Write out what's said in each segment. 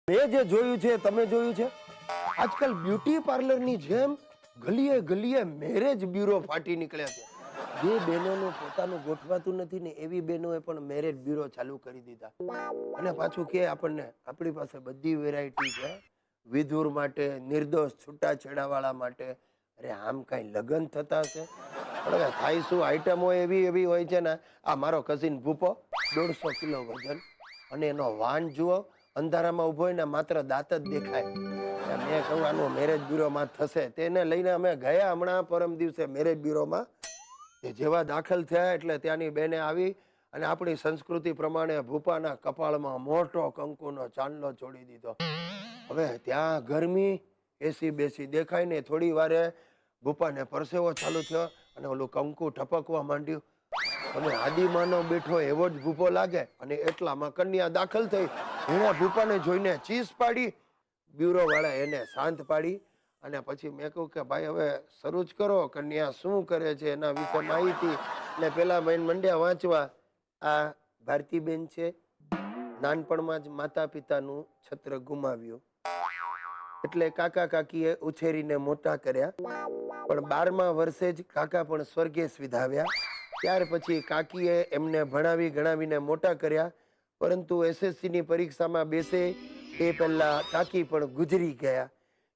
મેં જે જોયું છે, તમે જોયું છે, આજકાલ બ્યુટી પાર્લરની જેમ ગલીએ ગલીએ મેરેજ બ્યુરો ફાટી નીકળ્યા છે. જે બહેનોનું પોતાનું ગોઠવાતું નથી ને એવી બહેનોએ પણ મેરેજ બ્યુરો ચાલુ કરી દીધા. અને પાછું કે આપણને આપણી પાસે બધી વેરાયટી છે, વિધુર માટે, નિર્દોષ છૂટાછેડાવાળા માટે. અરે આમ કાંઈ લગ્ન થતા હશે? પણ હવે થાય શું, આઈટમો એવી એવી હોય છે ને. આ મારો કઝિન ભૂપો 150 કિલો વજન, અને એનો વાન જુઓ, અંધારામાં ઉભો હોય ને માત્ર દાંત જ દેખાય. મેં કહ્યું આનું મેરેજ બ્યુરોમાં થશે. તેને લઈને અમે ગયા હમણાં પરમ દિવસે મેરેજ બ્યુરોમાં. જેવા દાખલ થયા એટલે ત્યાંની બેને આવી અને આપણી સંસ્કૃતિ પ્રમાણે ભૂપાના કપાળમાં મોટો કંકુનો ચાંદલો છોડી દીધો. હવે ત્યાં ગરમી, એસી બેસી દેખાય ને થોડી વારે ભૂપાને પરસેવો ચાલુ થયો અને ઓલું કંકુ ટપકવા માંડ્યું. તમે આદિમાનો બેઠો એવો જ ભૂપો લાગે. અને એટલામાં કન્યા દાખલ થઈ. એણે ભૂપાને જોઈને ચીસ પાડી. બ્યુરો વાળા એને શાંત પાડી. અને પછી મેં કહ્યું કે ભાઈ હવે શરૂ જ કરો, કન્યા શું કરે છે એના વિશે માહિતી. એટલે પેલા બેન મંડ્યા વાંચવા. આ ભારતીબેન છે, નાનપણમાં જ માતા પિતાનું છત્ર ગુમાવ્યું, એટલે કાકા કાકીએ ઉછેરીને મોટા કર્યા. પણ 12મા વર્ષે જ કાકા પણ સ્વર્ગેશ વિધાવ્યા. ત્યાર પછી કાકીએ એમને ભણાવી ગણાવીને મોટા કર્યા. પરંતુ SSC ની પરીક્ષામાં બેસે એ પહેલા કાકી પણ ગુજરી ગયા.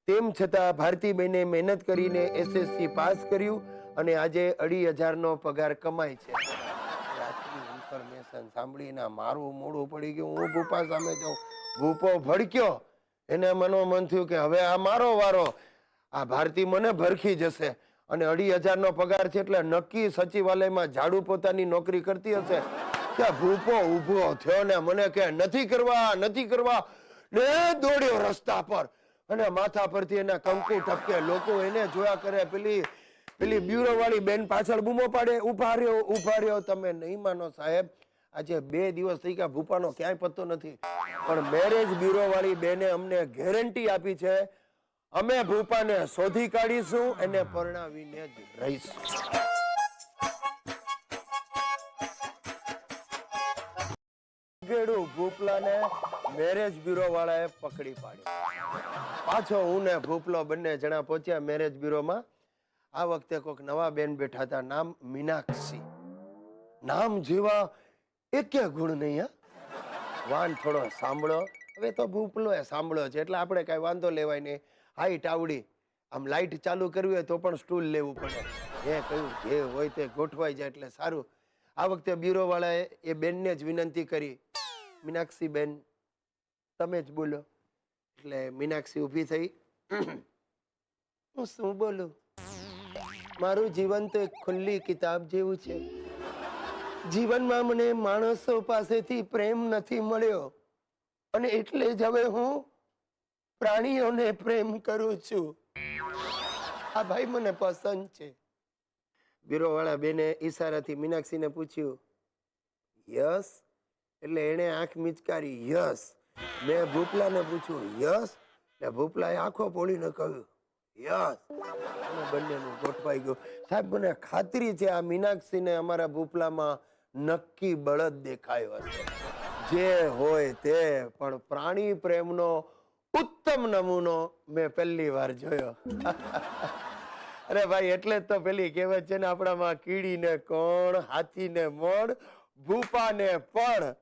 તેમ છતાં ભારતીબેને મહેનત કરીને SSC પાસ કર્યું અને આજે 2,500 પગાર કમાય છે. ઇન્ફોર્મેશન સાંભળીને મારું મોઢું પડી ગયું. હું ભૂપા સામે જાઉં. ભૂપો ભડક્યો. એને મનોમન થયું કે હવે આ મારો વારો. આ ભારતી મને ભરખી જશે. અને 2,500 પગાર છે એટલે નક્કી સચિવાલયમાં ઝાડુ પોતાની નોકરી કરતી હશે. ત્યાં ભૂપો ઉભો થયો ને મને કે નથી કરવા, નથી કરવા, ને દોડ્યો રસ્તા પર. અને માથા પરથી એના કંકુ ટપકે. લોકો એને જોયા કરે. પેલી બ્યુરો વાળી બેન પાછળ બૂમો પાડે, ઉભા રહ્યો, ઉભા રહ્યો. તમે નહીં માનો સાહેબ, આજે 2 દિવસ થઈ ગયા ભૂપાનો ક્યાંય પત્તો નથી. પણ મેરેજ બ્યુરો વાળી બેને અમને ગેરંટી આપી છે, અમે ભૂપાને શોધી કાઢીશું, એને પરણાવીને જ રહીશું. ભૂપલાને મેરેજ બ્યુરો વાળાએ પકડી પાડ્યો. પાછો હું ને ભૂપલો બંને જણા પહોંચ્યા મેરેજ બ્યુરોમાં. આ વખતે કોઈક નવા બેન બેઠા હતા, નામ મીનાક્ષી. નામ જેવા એકે ગુણ નહીં. હા, વાન થોડો સાંભળો. હવે તો ભૂપલો એ સાંભળ્યો છે એટલે આપણે કઈ વાંધો લેવાય નહીં. હાઈટ આવડી, આમ લાઈટ ચાલુ કરવી હોય તો પણ સ્ટૂલ લેવું પડે. એ કહ્યું જે હોય તે ગોઠવાઈ જાય એટલે સારું. આ વખતે બ્યુરો વાળાએ એ બેનને જ વિનંતી કરી, મીનાક્ષી બેન તમે જ બોલો. એટલે મીનાક્ષી ઊભી થઈ. હું શું બોલું? મારું જીવન તો એક ખુલ્લી કિતાબ જેવું છે. જીવનમાં મને માણસો પાસેથી પ્રેમ નથી મળ્યો અને એટલે જ હવે હું પ્રાણીઓને પ્રેમ કરું છું. આ ભાઈ મને પસંદ છે. બ્યુરો વાળા બેને ઈશારાથી મીનાક્ષીને પૂછ્યું, યસ? એટલે એને આંખ મિચકારી, યસ. મેં ભૂપલાને પૂછ્યું, યસ? એટલે ભૂપલાએ આંખો પોળીને કહ્યું, યસ. અને બંનેનું ગોઠવાઈ ગયું. સાહેબ મને ખાતરી છે આ મીનાક્ષીને અમારા ભૂપલામાં નક્કી બળદ દેખાયો હશે. જે હોય તે, પણ પ્રાણી પ્રેમનો ઉત્તમ નમૂનો મેં પહેલી વાર જોયો. અરે ભાઈ, એટલે જ તો પેલી કહેવત છે ને આપણામાં, કીડીને કોણ, હાથીને મોણ, ભૂપાને પણ.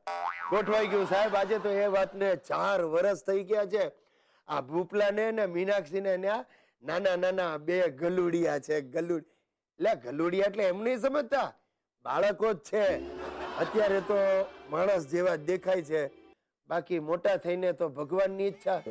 ગોઠવાઈ ગયું સાહેબ. આજે તો એ વાતને 4 વર્ષ થઈ ગયા છે. આ ભૂપલાને ને મીનાક્ષીને નાના નાના 2 ગલુડિયા છે. ગલુડિયા એટલે એમ નહીં સમજતા, બાળકો જ છે. અત્યારે તો માણસ જેવા દેખાય છે, બાકી મોટા થઈને તો ભગવાનની ઈચ્છા.